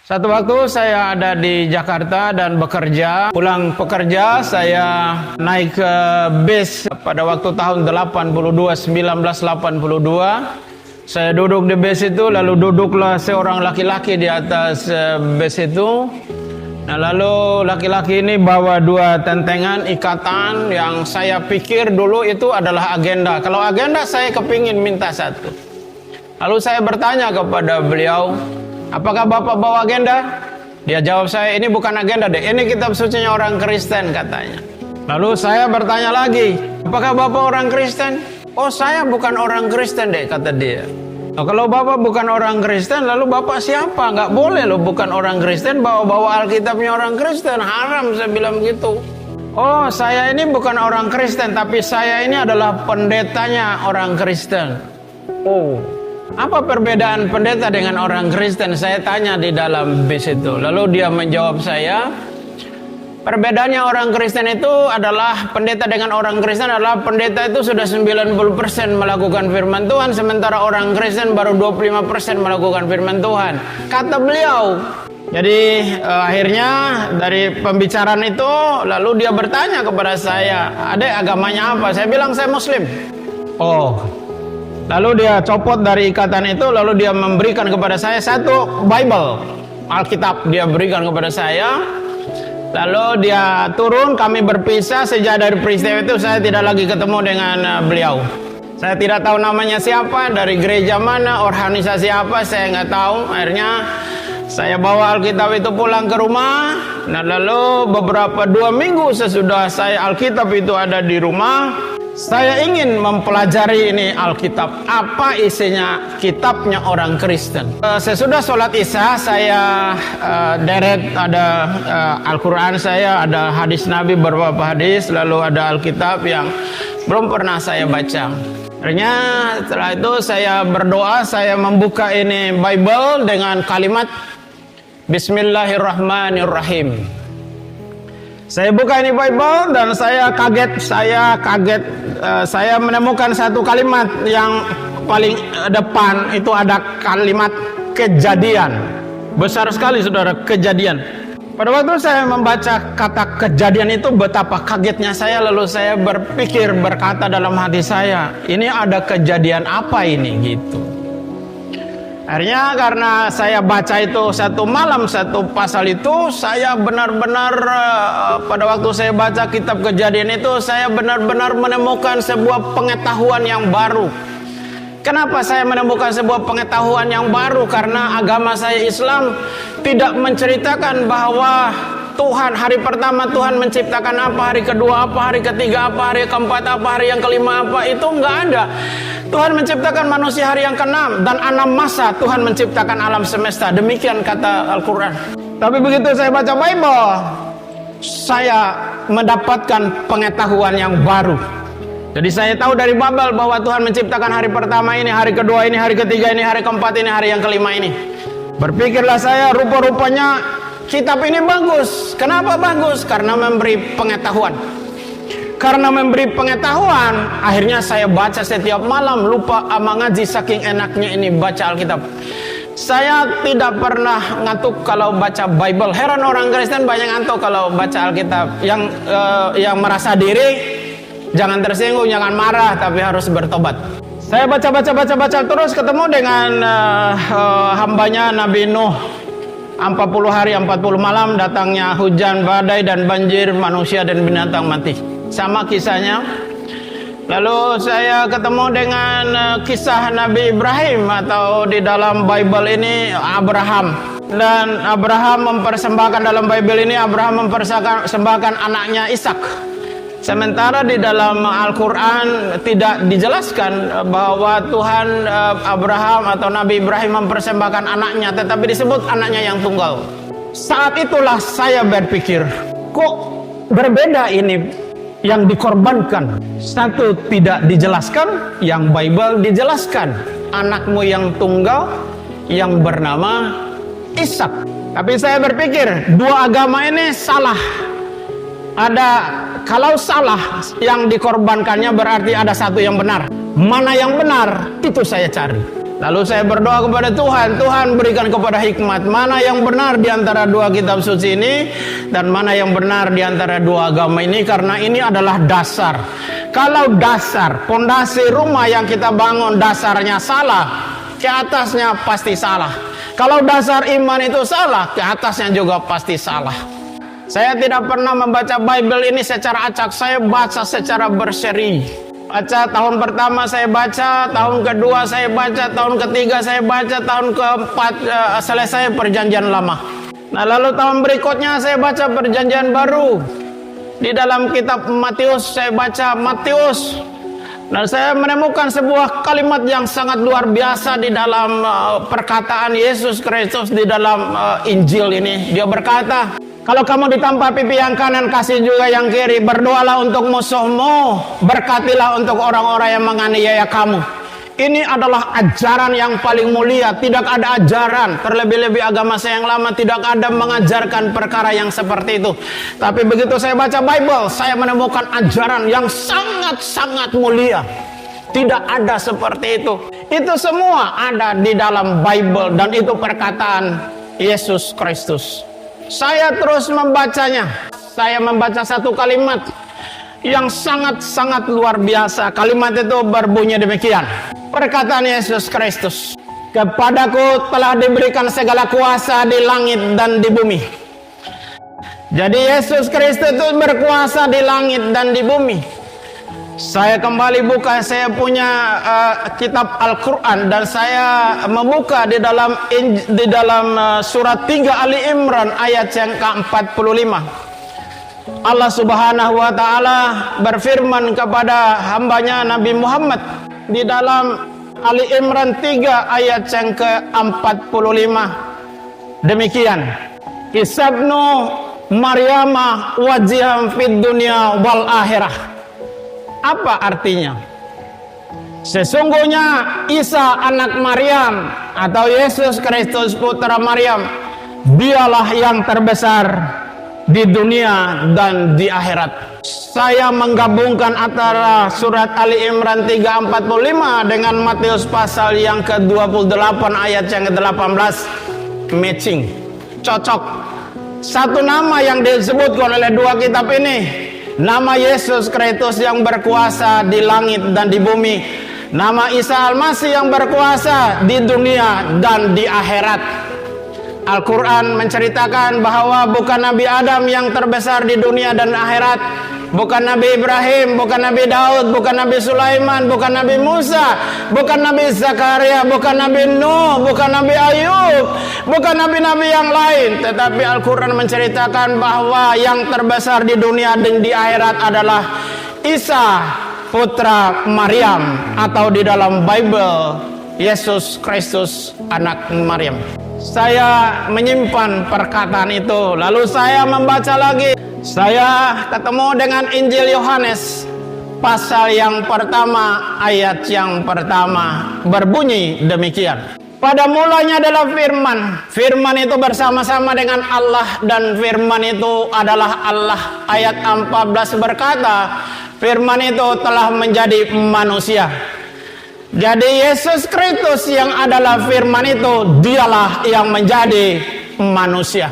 Satu waktu saya ada di Jakarta dan bekerja. Pulang bekerja saya naik ke bis pada waktu tahun 1982. Saya duduk di bis itu, lalu duduklah seorang laki-laki di atas bis itu. Nah, lalu laki-laki ini bawa dua tentengan ikatan yang saya pikir dulu itu adalah agenda. Kalau agenda saya kepingin minta satu. Lalu saya bertanya kepada beliau, apakah Bapak bawa agenda? Dia jawab saya, ini bukan agenda deh, ini kitab sucinya orang Kristen katanya. Lalu saya bertanya lagi, apakah Bapak orang Kristen? Oh, saya bukan orang Kristen deh, kata dia. Nah, kalau Bapak bukan orang Kristen, lalu Bapak siapa? Nggak boleh loh bukan orang Kristen bawa-bawa Alkitabnya orang Kristen, haram, saya bilang gitu. Oh, saya ini bukan orang Kristen, tapi saya ini adalah pendetanya orang Kristen. Oh, apa perbedaan pendeta dengan orang Kristen? Saya tanya di dalam bis itu. Lalu dia menjawab saya, perbedaannya orang Kristen itu adalah, pendeta dengan orang Kristen adalah, pendeta itu sudah 90% melakukan firman Tuhan, sementara orang Kristen baru 25% melakukan firman Tuhan, kata beliau. Jadi akhirnya dari pembicaraan itu, lalu dia bertanya kepada saya, adek agamanya apa? Saya bilang saya Muslim. Oh, lalu dia copot dari ikatan itu, lalu dia memberikan kepada saya satu Bible, Alkitab, dia berikan kepada saya. Lalu dia turun, kami berpisah. Sejak dari peristiwa itu saya tidak lagi ketemu dengan beliau. Saya tidak tahu namanya siapa, dari gereja mana, organisasi apa, saya nggak tahu. Akhirnya saya bawa Alkitab itu pulang ke rumah. Nah, lalu beberapa 2 minggu sesudah saya Alkitab itu ada di rumah, saya ingin mempelajari ini Alkitab, apa isinya kitabnya orang Kristen. Sesudah sholat isya saya deret, ada Al-Quran saya, ada hadis Nabi beberapa hadis, lalu ada Alkitab yang belum pernah saya baca. Akhirnya setelah itu saya berdoa, saya membuka ini Bible dengan kalimat Bismillahirrahmanirrahim. Saya buka ini Bible dan saya kaget, saya menemukan satu kalimat yang paling depan, itu ada kalimat kejadian. Besar sekali saudara, kejadian. Pada waktu saya membaca kata kejadian itu, betapa kagetnya saya. Lalu saya berpikir, berkata dalam hati saya, ini ada kejadian apa ini gitu. Akhirnya karena saya baca itu satu malam, satu pasal itu, saya benar-benar pada waktu saya baca kitab Kejadian itu, saya benar-benar menemukan sebuah pengetahuan yang baru. Kenapa saya menemukan sebuah pengetahuan yang baru? Karena agama saya Islam tidak menceritakan bahwa Tuhan, hari pertama Tuhan menciptakan apa, hari kedua apa, hari ketiga apa, hari keempat apa, hari yang kelima apa, itu enggak ada. Tuhan menciptakan manusia hari yang ke-6, dan 6 masa Tuhan menciptakan alam semesta. Demikian kata Al-Quran. Tapi begitu saya baca Bible, saya mendapatkan pengetahuan yang baru. Jadi saya tahu dari Bible bahwa Tuhan menciptakan hari pertama ini, hari kedua ini, hari ketiga ini, hari keempat ini, hari yang kelima ini. Berpikirlah saya, rupa-rupanya kitab ini bagus. Kenapa bagus? Karena memberi pengetahuan. Karena memberi pengetahuan, akhirnya saya baca setiap malam, lupa ngaji saking enaknya ini baca Alkitab. Saya tidak pernah ngantuk kalau baca Bible. Heran orang Kristen banyak ngantuk kalau baca Alkitab. Yang merasa diri, jangan tersinggung, jangan marah, tapi harus bertobat. Saya baca terus, ketemu dengan hambanya Nabi Nuh. 40 hari 40 malam datangnya hujan, badai, dan banjir, manusia dan binatang mati. Sama kisahnya. Lalu saya ketemu dengan kisah Nabi Ibrahim, atau di dalam Bible ini Abraham. Dan Abraham mempersembahkan, dalam Bible ini Abraham mempersembahkan anaknya Ishak. Sementara di dalam Al-Quran tidak dijelaskan bahwa Tuhan Abraham atau Nabi Ibrahim mempersembahkan anaknya, tetapi disebut anaknya yang tunggal. Saat itulah saya berpikir, kok berbeda ini yang dikorbankan. Satu tidak dijelaskan, yang Bible dijelaskan. Anakmu yang tunggal yang bernama Ishak. Tapi saya berpikir, dua agama ini salah. Kalau salah yang dikorbankannya, berarti ada satu yang benar. Mana yang benar? Itu saya cari. Lalu saya berdoa kepada Tuhan, Tuhan berikan kepada hikmat mana yang benar di antara dua kitab suci ini dan mana yang benar di antara dua agama ini, karena ini adalah dasar. Kalau dasar, pondasi rumah yang kita bangun dasarnya salah, ke atasnya pasti salah. Kalau dasar iman itu salah, ke atasnya juga pasti salah. Saya tidak pernah membaca Bible ini secara acak, saya baca secara berseri. Baca tahun pertama saya baca, tahun kedua saya baca, tahun ketiga saya baca, tahun keempat selesai perjanjian lama. Nah lalu tahun berikutnya saya baca perjanjian baru. Di dalam kitab Matius saya baca Matius. Dan saya menemukan sebuah kalimat yang sangat luar biasa di dalam perkataan Yesus Kristus di dalam Injil ini. Dia berkata, kalau kamu ditampar pipi yang kanan, kasih juga yang kiri. Berdoalah untuk musuhmu, berkatilah untuk orang-orang yang menganiaya kamu. Ini adalah ajaran yang paling mulia. Tidak ada ajaran, terlebih-lebih agama saya yang lama tidak ada mengajarkan perkara yang seperti itu. Tapi begitu saya baca Bible, saya menemukan ajaran yang sangat-sangat mulia. Tidak ada seperti itu. Itu semua ada di dalam Bible dan itu perkataan Yesus Kristus. Saya terus membacanya. Saya membaca satu kalimat yang sangat-sangat luar biasa. Kalimat itu berbunyi demikian. Perkataan Yesus Kristus, kepadaku telah diberikan segala kuasa di langit dan di bumi. Jadi Yesus Kristus itu berkuasa di langit dan di bumi. Saya kembali buka, saya punya kitab Al-Quran dan saya membuka di dalam surat 3 Ali Imran ayat yang ke-45. Allah Subhanahu wa Ta'ala berfirman kepada hambanya Nabi Muhammad di dalam Ali Imran 3 ayat yang ke-45. Demikian, Kisabnu Maryama wajiham fid dunya wal akhirah. Apa artinya? Sesungguhnya Isa anak Maryam atau Yesus Kristus putra Maryam, dialah yang terbesar di dunia dan di akhirat. Saya menggabungkan antara surat Ali Imran 3:45 dengan Matius pasal yang ke-28 ayat yang ke-18. Matching, cocok. Satu nama yang disebutkan oleh dua kitab ini, nama Yesus Kristus yang berkuasa di langit dan di bumi, nama Isa Al-Masih yang berkuasa di dunia dan di akhirat. Al-Quran menceritakan bahwa bukan Nabi Adam yang terbesar di dunia dan akhirat, bukan Nabi Ibrahim, bukan Nabi Daud, bukan Nabi Sulaiman, bukan Nabi Musa, bukan Nabi Zakaria, bukan Nabi Nuh, bukan Nabi Ayub, bukan nabi-nabi yang lain. Tetapi Al-Quran menceritakan bahwa yang terbesar di dunia dan di akhirat adalah Isa putra Maryam, atau di dalam Bible Yesus Kristus anak Maryam. Saya menyimpan perkataan itu, lalu saya membaca lagi. Saya ketemu dengan Injil Yohanes pasal yang pertama ayat yang pertama, berbunyi demikian. Pada mulanya adalah firman. Firman itu bersama-sama dengan Allah dan firman itu adalah Allah. Ayat 14 berkata, firman itu telah menjadi manusia. Jadi Yesus Kristus yang adalah firman itu, dialah yang menjadi manusia.